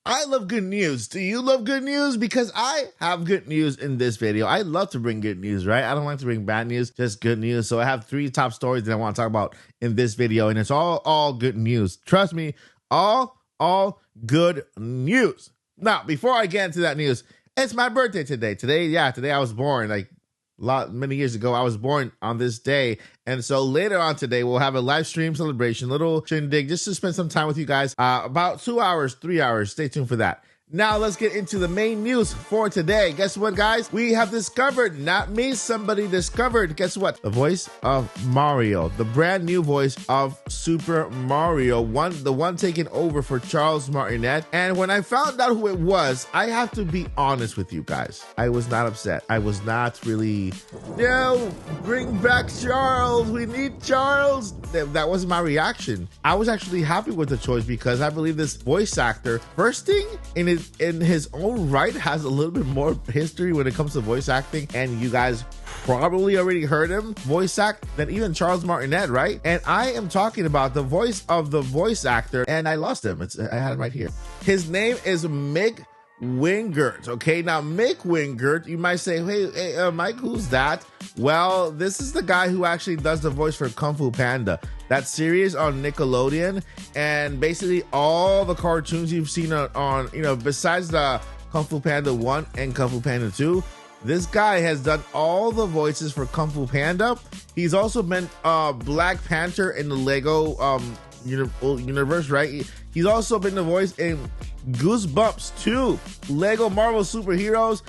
I love good news. Do you love good news? Because I have good news in this video. I love to bring good news, right? I don't like to bring bad news, just good news. So I have 3 top stories that I want to talk about in this video, and it's all good news. Trust me, all good news. Now, before I get into that news, it's my birthday today. Today I was born, like many years ago. I was born on this day, and so later on today we'll have a live stream celebration, little shindig, just to spend some time with you guys, about 2 hours, 3 hours. Stay tuned for that. Now let's get into the main news for today. Guess what, guys? We have discovered, not me, somebody discovered, guess what? The voice of Mario, the brand new voice of Super Mario, the one taken over for Charles Martinet. And when I found out who it was, I have to be honest with you guys. I was not upset. I was not really, no, bring back Charles. We need Charles. That was my reaction. I was actually happy with the choice because I believe this voice actor, first thing, in his own right, has a little bit more history when it comes to voice acting, and you guys probably already heard him voice act than even Charles Martinet, right? And I am talking about the voice of the voice actor, and I lost him. I had him right here. His name is Mick Wingert. Okay, now Mick Wingert, you might say, hey, Mike, who's that? Well, this is the guy who actually does the voice for Kung Fu Panda, that series on Nickelodeon, and basically all the cartoons you've seen on besides the Kung Fu Panda 1 and Kung Fu Panda 2. This guy has done all the voices for Kung Fu Panda. He's also been Black Panther in the Lego universe, right? He's also been the voice in Goosebumps 2, Lego Marvel Superheroes,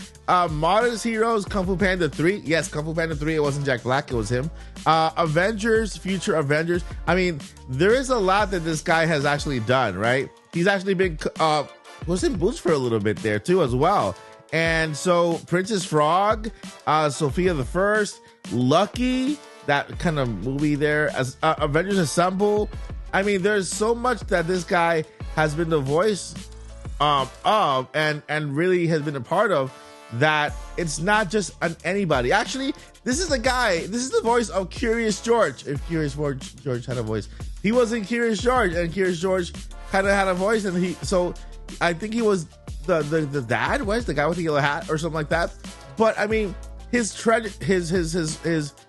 Modern Heroes, Kung Fu Panda 3. Yes, Kung Fu Panda 3, it wasn't Jack Black, it was him. Avengers, Future Avengers. I mean, there is a lot that this guy has actually done, right? He's actually been, was in Boots for a little bit there too as well. And so Princess Frog, Sophia the First, Lucky, that kind of movie there, as Avengers Assemble. I mean, there's so much that this guy has been the voice of and really has been a part of, that it's not just anybody. Actually, this is the voice of Curious George. If Curious George had a voice, he was in Curious George, and Curious George kind of had a voice, and so I think he was the dad, was the guy with the yellow hat or something like that. But I mean, his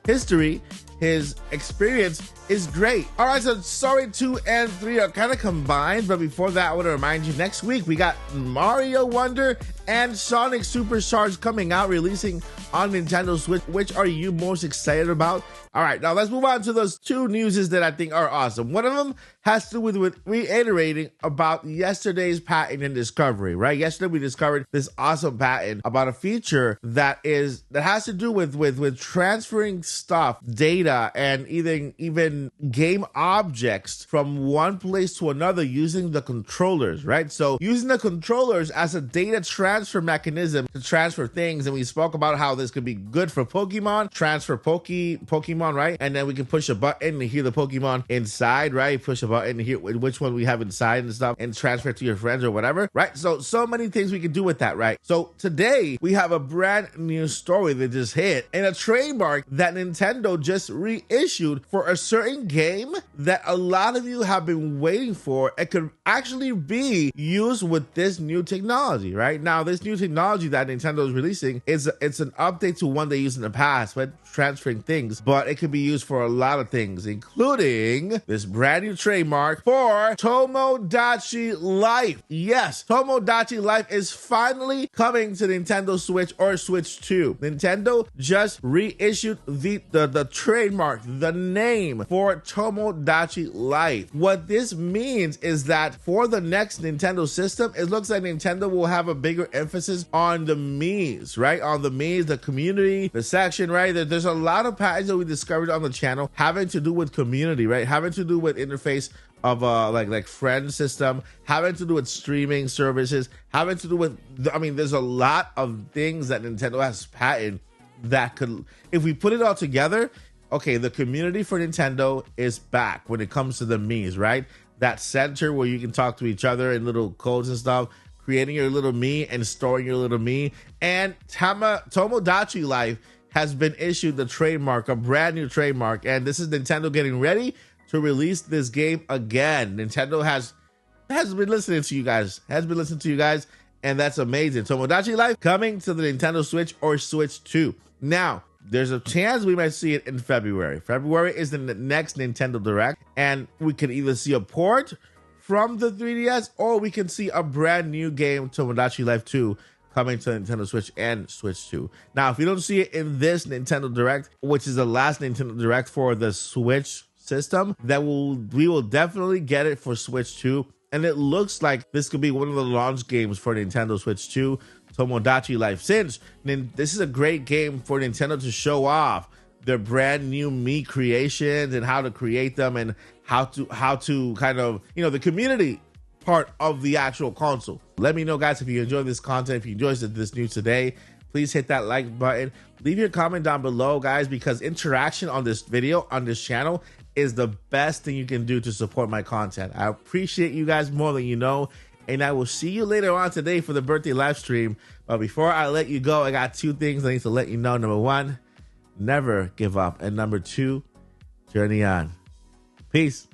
history, his experience is great. All right, so story 2 and 3 are kind of combined, but before that, I want to remind you, next week we got Mario Wonder and Sonic Supercharged coming out, releasing on Nintendo Switch. Which are you most excited about? All right, now let's move on to those 2 newses that I think are awesome. One of them has to do with reiterating about yesterday's patent and discovery, right? Yesterday we discovered this awesome patent about a feature that has to do with transferring stuff, data, and even game objects from one place to another using the controllers, right? So using the controllers as a data transfer mechanism to transfer things, and we spoke about how this could be good for Pokemon, transfer Pokemon, right? And then we can push a button to hear the Pokemon inside, right? Push a button to hear which one we have inside and stuff, and transfer it to your friends or whatever, right? So many things we can do with that, right? So today we have a brand new story that just hit, and a trademark that Nintendo just reissued for a certain game that a lot of you have been waiting for. It could actually be used with this new technology, right? Now, this new technology that Nintendo is releasing it's an update to one they used in the past, but transferring things, but it could be used for a lot of things, including this brand new trademark for Tomodachi Life. Yes, Tomodachi Life is finally coming to Nintendo Switch or Switch 2. Nintendo just reissued the trademark, the name for Tomodachi Life. What this means is that for the next Nintendo system, it looks like Nintendo will have a bigger emphasis on the Miis, right? On the Miis, the community, the section, right? There's a lot of patterns that we discovered on the channel having to do with community, right? Having to do with interface of like friend system, having to do with streaming services, having to do with, I mean, there's a lot of things that Nintendo has patented that could, if we put it all together, okay, the community for Nintendo is back when it comes to the Miis, right? That center where you can talk to each other in little codes and stuff, creating your little Mii and storing your little Mii. And Tomodachi Life has been issued the trademark, a brand new trademark, and this is Nintendo getting ready to release this game again. Nintendo has has been listening to you guys. And that's amazing. Tomodachi Life coming to the Nintendo Switch or Switch 2. Now, there's a chance we might see it in February. February is the next Nintendo Direct, and we could either see a port from the 3DS or we can see a brand new game, Tomodachi Life 2, coming to Nintendo Switch and Switch 2. Now, if you don't see it in this Nintendo Direct, which is the last Nintendo Direct for the Switch system, we will definitely get it for Switch 2. And it looks like this could be one of the launch games for Nintendo Switch 2, Tomodachi Life. Since this is a great game for Nintendo to show off their brand new Mii creations and how to create them and how to kind of, the community part of the actual console. Let me know, guys, if you enjoy this content, if you enjoy this news today. Please hit that like button. Leave your comment down below, guys, because interaction on this video, on this channel, is the best thing you can do to support my content. I appreciate you guys more than you know, and I will see you later on today for the birthday live stream. But before I let you go, I got 2 things I need to let you know. Number 1, never give up. And number 2, journey on. Peace.